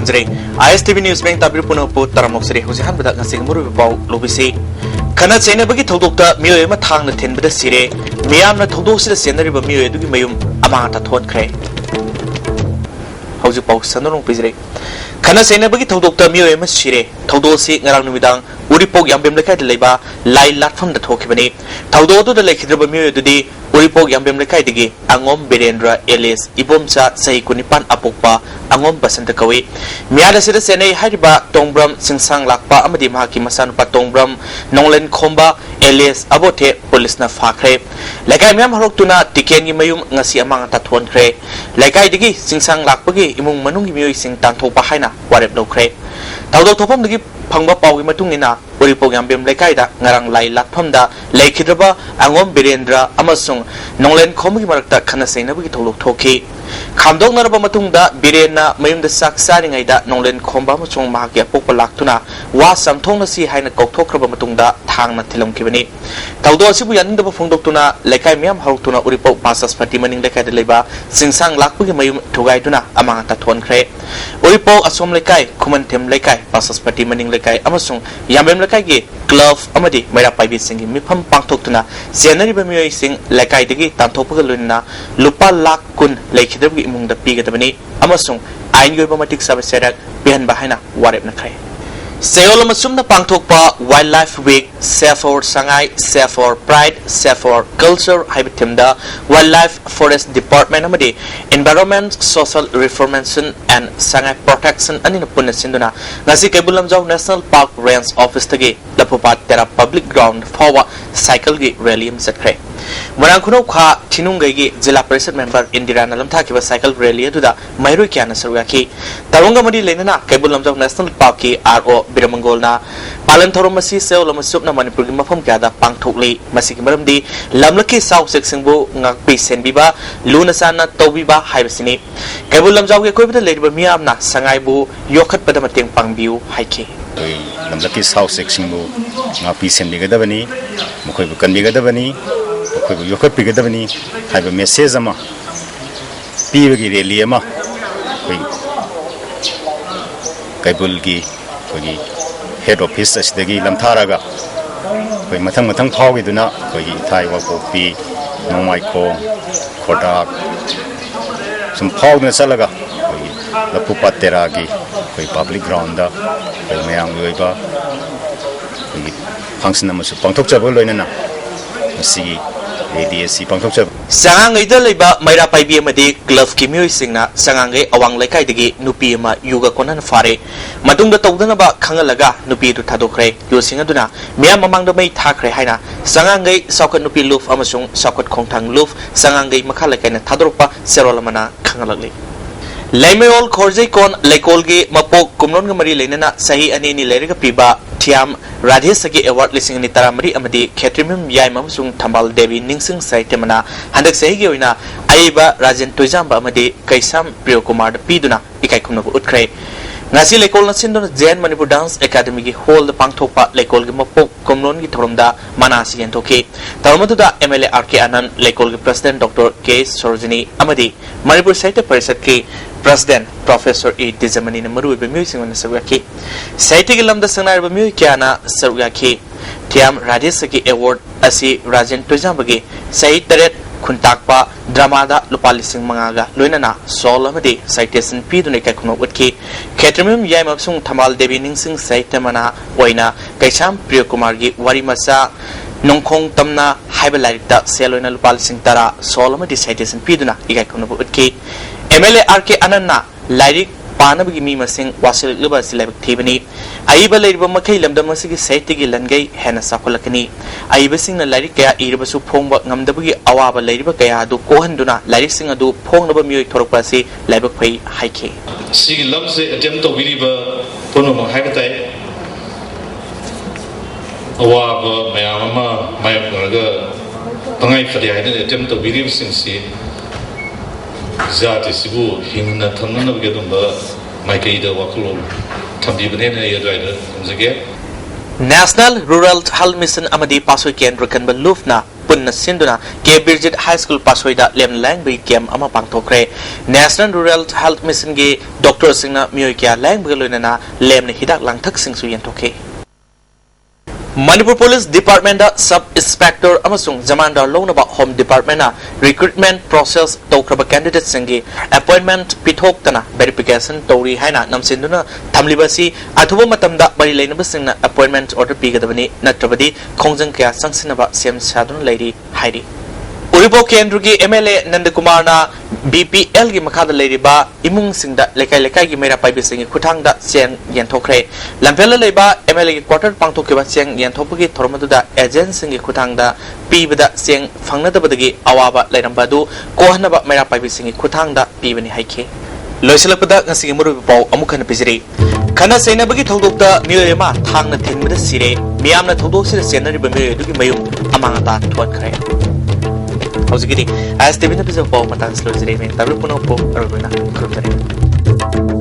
खुरमजरे ISTV news में ताबिर पुनः पोत तरमोक्सरे हुजहान बदा ngasing muru bipau lobisi kana chena bagi thodokta miyoy ma thangna thenbada sire miyamna thodosida senariba miyoy adugi mayum amata thotkhre hauju pau sanarong pizre kana chena bagi thodokta miyoy ma sire thodosi ngarang numidang uripok yambem lekai de leiba lai latpham da thokibani thododu da lekhidraba miyoy dudi uripok yambem lekai digi angom birendra elis ibomcha sahi kunipan apokpa angom basanta kawi miada sida senai hariba tongbram singsang lakpa amadi mahaki masanupa tongbram nonglen khomba elis abote police na fakhre lekai myam haroktuna tiken gi mayum ngasi amang ta thonkhre lekai digi singsang lakpagi imung manung gi miyoi sing tanthopa haina warep lokre tawdok thopam digi phangba pawgi matungina uripok yambem lekai da ngarang lai lakpham da lekhidraba angom birendra amasung nonglen khomgi marakta khana seina bagi tholok thoki khamdok naraba matungda birena mayum da saksari ngai da nonglen khomba masung mahaki apokpa laktuna wa samthongna si haina kokthokraba matungda thangna thilam kibani tawdo asibu yaninda ba phongdoktuna lekai myam haroktuna uripok pasas party maning lekai da leiba singsang lakpagi mayum thugai tuna amang ta thonkhre uripok asom lekai khumantem lekai pasas party maning lekai amasung yambem lekai gi club amadi maira paibi singi mifam pangthoktuna senari ba miyoi sing lekai digi tanthopga lunna lupa lakh kun lekhidabgi imungda pigadabani amasung ain goiba matik sabaserak bihan bahina warep na khai Seoul masumna pangthokpa wildlife week safe for sangai safe for pride safe for culture haibitimda wildlife forest department amadi environment social reformation and sangai protection anina punna sinduna ngasi kebulamjau national park range office tagi lapupat tera public ground forward cycle gi rally sakre Marang kuno kha Chinungai gi Jila Parishad member Indira Nalamtha ki cycle rally aduda Mairui kyana sarugaki Tarunga madi lenana Kebulamjau National Park ki RO Biramangolna Palan Thoromasi Seoul Lamasupna Manipuri gi mafam kyada pangthokli masigi maramdi lamlaki south section bu ngakpi senbiba luna sana tobiba haibasini Kebulamjau gi koibda leriba miyamna sangai bu yokhat pada mateng pangbiu haiki lamlaki south section bu ngakpi senbigadabani mukhoi bu kanbigadabani अखोई योखत पिगदबनी HYBE message अमा पीबगी rally अमा कोई कैबुल की कोई head office असदगी लमथारागा कोई मथंग मथंग फावगी दुना कोई Thai वाकोपी नोमाइको खोटाक सम फावने चलगा कोई लपुपातेरा की कोई पब्लिक ग्राउंड दा कोई मयांग लोइबा कोई function अमसु पंगथोक लोइनना Masih Sangangai da leiba maira paibi amadi club ki miyoi singna sangangai awang lekai digi nupi ama yuga konan fare madungda tawdana ba khangalaga nupi du thadokre yosinga duna miyam mamang da mai thakre haina sangangai saukat nupi luf amasung saukat khongthang luf sangangai makha lekai na thadorpa serolamana khangalagli Laimayol khorjai kon leikolgi mapok kumnon gamari leinana sahi ani ni leiriga piba Thiam Radhesagi award lising ni taramari amadi khetrimim yaimam sung thambal devi ningsing saitemana handak sahi gi oina aiba Rajan Toijamba amadi Kaisam Priyokumar piduna ikai khumna utkrai ngasi lekol na sindon Jain Manipur Dance Academy gi hall the pangthokpa lekol gi mapok kumnon gi thoromda manasi yentoki tarmatuda MLA RK Anand lekol gi president Dr K Sorojini amadi Manipur Sahitya Parishad ki President Professor E. Dizamani Namaru Bemusing on the Sarugaki. Saiti Lamda Sanar Bemukiana Sarugaki, Tiam Radesaki Award Asi Rajan Tujambagi, Said Taret Kuntakpa, Dramada Lupalising Mangaga, Luinana, Solamadi, Citation Pidunika Kuno Wutki, Ketrimum Yamapsung Tamal Devi Ningsing Saitamana, Waina, Kaisham Priyokumargi, Warimasa, Nongkong Tamna, Hyberlarita, Selona Lupalising Tara, Solamadi Citation Piduna, Ikakuno Wutki. MLA RK Ananda Lyric Panabagi Masing Wasil Luba Silabik Tibani Aiba Ladiba Makai Lamda Masiki Saitigi Langai Hana Sakolakani Aiba sing the Lyric Kaya Iribasu Pongba Namdabugi Awaba Ladiba Kaya do Kohanduna Lyric Singer do Pongaba Mu Toropasi Labakway Hike Sing loves the attempt of Viliba Ponomo Habitat Awaba Mayama Mayaga Tangai for the attempt of Viliba Sing Zati Sibu, Himna Tamana Gedumba, Maikaida Wakulu, Tamdi Banana Yadrider, and the National Rural Health Mission Amadi Paso Kendra Kanba Lufna punna sinduna ke birjit high school pasoida lem lang bi kem ama pangthokre national rural health mission ge doctor singna miyoi kya lang bi loina lem ne hidak lang thak sing su yen thokhe Manipur Police Department da Sub Inspector amasung Jamandar Lonaba Home Department na recruitment process tawkraba candidate singi appointment pithoktana verification tori haina namsinduna thamlibasi athuba matamda bari leinaba singna appointment order pigadabani natrabadi khongjang kya sangsinaba sem sadun leiri hairi Uripo Kendrugi MLA Nandakumar na BPL gi makhada leiriba imung singda lekai lekai gi mera pai bisingi kuthangda cheng yenthokre lamphela leiba MLA gi quarter pangthokiba cheng yenthopagi thormaduda agent singi kuthangda pibada cheng phangnadabadagi awaba leirambadu kohanaba mera pai bisingi kuthangda pibani haike loisalakpada ngasigi muru pau amukhana pijiri khana seinabagi thodokta miyema thangna thinbada sire miyamna thodok sire senari ba miyoy dugi mayum amangata thotkhre How's it getting? As the winner is a ball, Matan slows the remaining. I will put up a